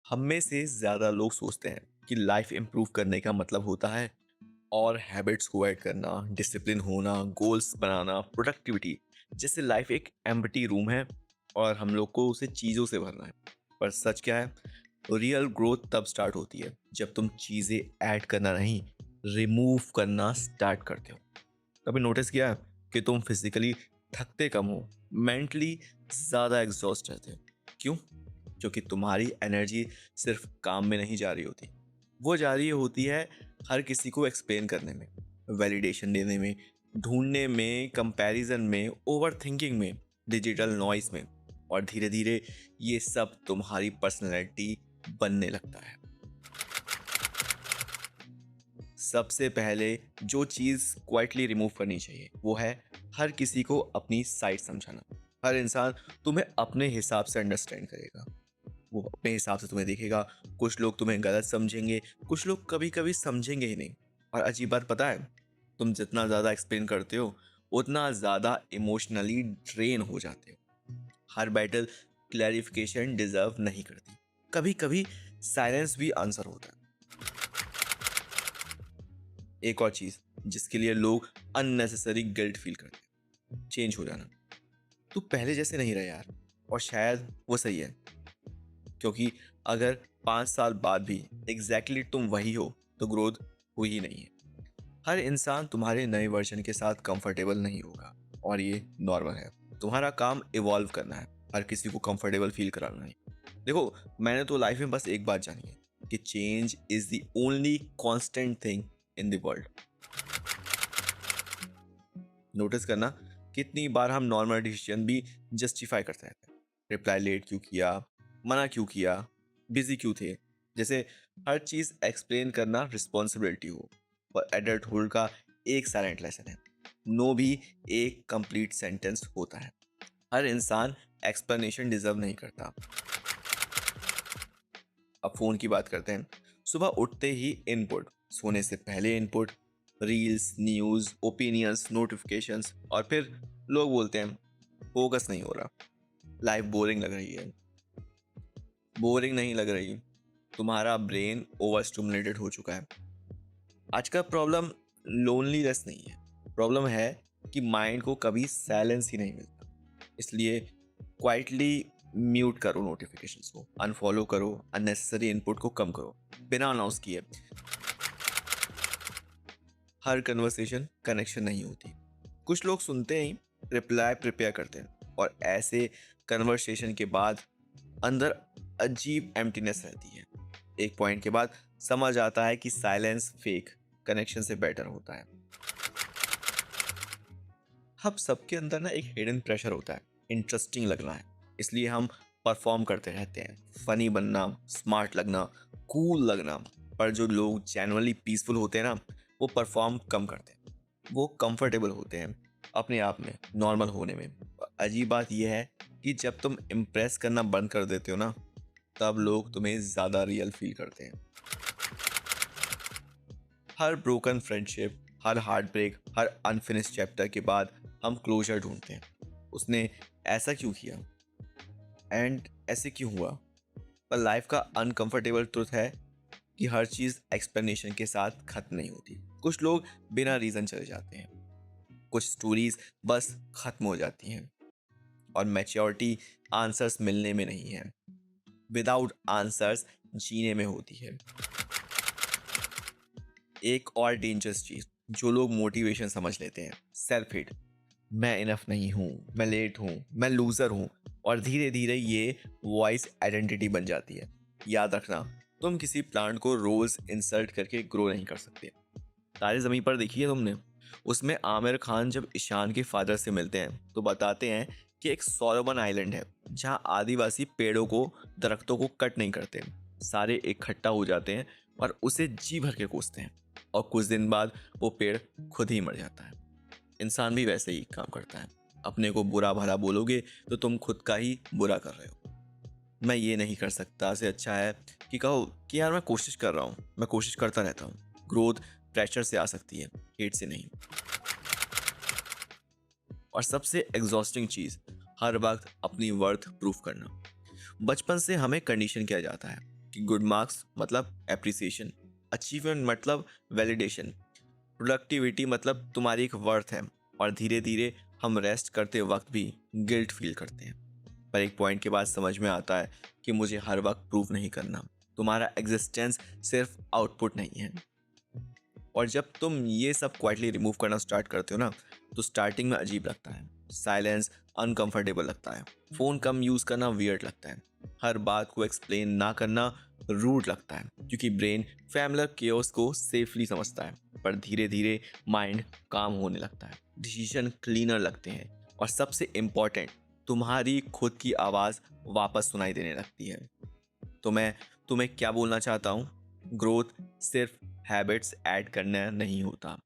हम में से ज़्यादा लोग सोचते हैं कि लाइफ इम्प्रूव करने का मतलब होता है और हैबिट्स को ऐड करना, डिसिप्लिन होना, गोल्स बनाना, प्रोडक्टिविटी। जैसे लाइफ एक एम्प्टी रूम है और हम लोग को उसे चीज़ों से भरना है। पर सच क्या है? रियल ग्रोथ तब स्टार्ट होती है जब तुम चीज़ें ऐड करना नहीं, रिमूव करना स्टार्ट करते हो। कभी नोटिस किया है कि तुम फिजिकली थकते कम हो, मेंटली ज़्यादा एग्जॉस्ट रहते हो? क्यों? क्योंकि तुम्हारी एनर्जी सिर्फ काम में नहीं जा रही होती, वो जा रही होती है हर किसी को एक्सप्लेन करने में, वैलिडेशन देने में, ढूंढने में, कंपैरिजन में, ओवर थिंकिंग में, डिजिटल नॉइस में। और धीरे धीरे ये सब तुम्हारी पर्सनैलिटी बनने लगता है। सबसे पहले जो चीज़ क्वाइटली रिमूव करनी चाहिए वो है हर किसी को अपनी साइड समझाना। हर इंसान तुम्हें अपने हिसाब से अंडरस्टैंड करेगा, वो अपने हिसाब से तुम्हें देखेगा। कुछ लोग तुम्हें गलत समझेंगे, कुछ लोग कभी कभी समझेंगे ही नहीं। और अजीब बात पता है, तुम जितना ज़्यादा एक्सप्लेन करते हो उतना ज़्यादा इमोशनली ड्रेन हो जाते हो। हर बैटल क्लैरिफिकेशन डिजर्व नहीं करती, कभी कभी साइलेंस भी आंसर होता है। एक और चीज़ जिसके लिए लोग अननेसेसरी गिल्ट फील करते हैं, चेंज हो जाना। तू पहले जैसे नहीं रहा यार, और शायद वो सही है, क्योंकि अगर 5 साल बाद भी एग्जैक्टली तुम वही हो तो ग्रोथ हुई ही नहीं है। हर इंसान तुम्हारे नए वर्जन के साथ कंफर्टेबल नहीं होगा, और ये नॉर्मल है। तुम्हारा काम इवॉल्व करना है, हर किसी को कंफर्टेबल फील कराना नहीं। देखो, मैंने तो लाइफ में बस एक बात जानी है कि change is the only constant thing in the world. Notice करना, कितनी बार हम नॉर्मल डिसीजन भी जस्टिफाई करते रहते हैं। रिप्लाई लेट क्यों किया, मना क्यों किया, बिजी क्यों थे। जैसे हर चीज़ एक्सप्लेन करना रिस्पॉन्सिबिलिटी हो। और एडल्टहुड का एक साइलेंट लेसन है, नो भी एक कंप्लीट सेंटेंस होता है। हर इंसान एक्सप्लेनेशन डिजर्व नहीं करता। अब फ़ोन की बात करते हैं। सुबह उठते ही इनपुट, सोने से पहले input, reels, news, opinions, notifications, और फिर लोग बोलते हैं फोकस नहीं हो रहा, लाइफ बोरिंग लग रही है। बोरिंग नहीं लग रही, तुम्हारा ब्रेन ओवर स्टिमुलेटेड हो चुका है। आज का प्रॉब्लम लोनलीनेस नहीं है, प्रॉब्लम है कि माइंड को कभी साइलेंस ही नहीं मिलता। इसलिए क्वाइटली म्यूट करो नोटिफिकेशंस को, अनफॉलो करो, अननेसेसरी इनपुट को कम करो बिना अनाउंस किए। हर कन्वर्सेशन कनेक्शन नहीं होती, कुछ लोग सुनते ही रिप्लाई प्रिपेयर करते हैं, और ऐसे कन्वर्सेशन के बाद अंदर अजीब एम्प्टीनेस रहती है। एक पॉइंट के बाद समझ आता है कि साइलेंस फेक कनेक्शन से बेटर होता है। हम सबके अंदर ना एक हिडन प्रेशर होता है, इंटरेस्टिंग लगना है, इसलिए हम परफॉर्म करते रहते हैं, फनी बनना, स्मार्ट लगना, कूल लगना। पर जो लोग जेन्युइनली पीसफुल होते हैं ना, वो परफॉर्म कम करते हैं, वो कंफर्टेबल होते हैं अपने आप में, नॉर्मल होने में। अजीब बात यह है कि जब तुम इम्प्रेस करना बंद कर देते हो ना, तब लोग तुम्हें ज़्यादा रियल फील करते हैं। हर ब्रोकन फ्रेंडशिप, हर हार्ट ब्रेक, हर अनफिनिश्ड चैप्टर के बाद हम क्लोजर ढूंढते हैं। उसने ऐसा क्यों किया, एंड ऐसे क्यों हुआ। पर लाइफ का अनकंफर्टेबल ट्रुथ है कि हर चीज़ एक्सप्लेनेशन के साथ खत्म नहीं होती। कुछ लोग बिना रीज़न चले जाते हैं, कुछ स्टोरीज बस खत्म हो जाती हैं। और मैच्योरिटी आंसर्स मिलने में नहीं है, विदाउट आंसर्स जीने में होती है। एक और डेंजरस चीज जो लोग मोटिवेशन समझ लेते हैं, सेल्फ हिट। मैं इनफ नहीं हूँ, मैं लेट हूँ, मैं लूजर हूँ। और धीरे धीरे ये वॉइस आइडेंटिटी बन जाती है। याद रखना, तुम किसी प्लांट को रोज इंसल्ट करके ग्रो नहीं कर सकते। तारे ज़मीन पर देखी है तुमने? उसमें आमिर खान जब ईशान के फादर से मिलते हैं तो बताते हैं कि एक सोलोमन आइलैंड है जहाँ आदिवासी पेड़ों को, दरख्तों को कट नहीं करते, सारे इकट्ठा हो जाते हैं और उसे जी भर के कोसते हैं, और कुछ दिन बाद वो पेड़ खुद ही मर जाता है। इंसान भी वैसे ही काम करता है। अपने को बुरा भला बोलोगे तो तुम खुद का ही बुरा कर रहे हो। मैं ये नहीं कर सकता से अच्छा है कि कहो कि यार मैं कोशिश कर रहा हूँ, मैं कोशिश करता रहता हूँ। ग्रोथ प्रेशर से आ सकती है, हेट से नहीं। और सबसे एग्जॉस्टिंग चीज, हर वक्त अपनी वर्थ प्रूफ करना। बचपन से हमें कंडीशन किया जाता है कि गुड मार्क्स मतलब एप्रिसिएशन, अचीवमेंट मतलब वैलिडेशन, प्रोडक्टिविटी मतलब तुम्हारी एक वर्थ है। और धीरे धीरे हम रेस्ट करते वक्त भी गिल्ट फील करते हैं। पर एक पॉइंट के बाद समझ में आता है कि मुझे हर वक्त प्रूव नहीं करना, तुम्हारा एग्जिस्टेंस सिर्फ आउटपुट नहीं है। और जब तुम ये सब क्वाइटली रिमूव करना स्टार्ट करते हो ना, तो स्टार्टिंग में अजीब लगता है, साइलेंस अनकंफर्टेबल लगता है, फ़ोन कम यूज़ करना वियर्ड लगता है, हर बात को एक्सप्लेन ना करना रूड लगता है, क्योंकि ब्रेन फैमिलियर केओस को सेफली समझता है। पर धीरे धीरे माइंड काम होने लगता है, डिसीजन क्लीनर लगते हैं, और सबसे इम्पॉर्टेंट, तुम्हारी खुद की आवाज़ वापस सुनाई देने लगती है। तो मैं तुम्हें क्या बोलना चाहता हूँ, ग्रोथ सिर्फ हैबिट्स ऐड करना नहीं होता।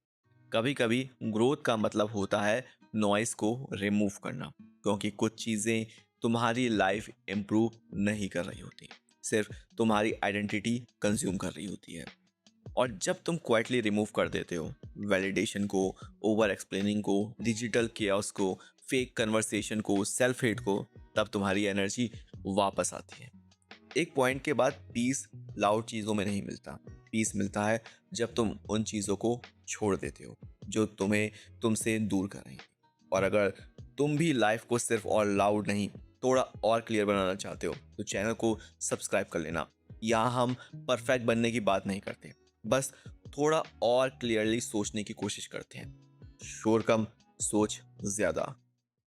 कभी कभी ग्रोथ का मतलब होता है नॉइस को रिमूव करना, क्योंकि कुछ चीज़ें तुम्हारी लाइफ इम्प्रूव नहीं कर रही होती, सिर्फ तुम्हारी आइडेंटिटी कंज्यूम कर रही होती है। और जब तुम क्वाइटली रिमूव कर देते हो वैलिडेशन को, ओवर एक्सप्लेनिंग को, डिजिटल केओस को, फेक कन्वर्सेशन को, सेल्फ हेट को, तब तुम्हारी एनर्जी वापस आती है। एक पॉइंट के बाद पीस लाउड चीज़ों में नहीं मिलता, पीस मिलता है जब तुम उन चीज़ों को छोड़ देते हो जो तुम्हें तुमसे दूर कर रही हैं। और अगर तुम भी लाइफ को सिर्फ और लाउड नहीं, थोड़ा और क्लियर बनाना चाहते हो, तो चैनल को सब्सक्राइब कर लेना। यहाँ हम परफेक्ट बनने की बात नहीं करते, बस थोड़ा और क्लियरली सोचने की कोशिश करते हैं। शोर कम, सोच ज़्यादा।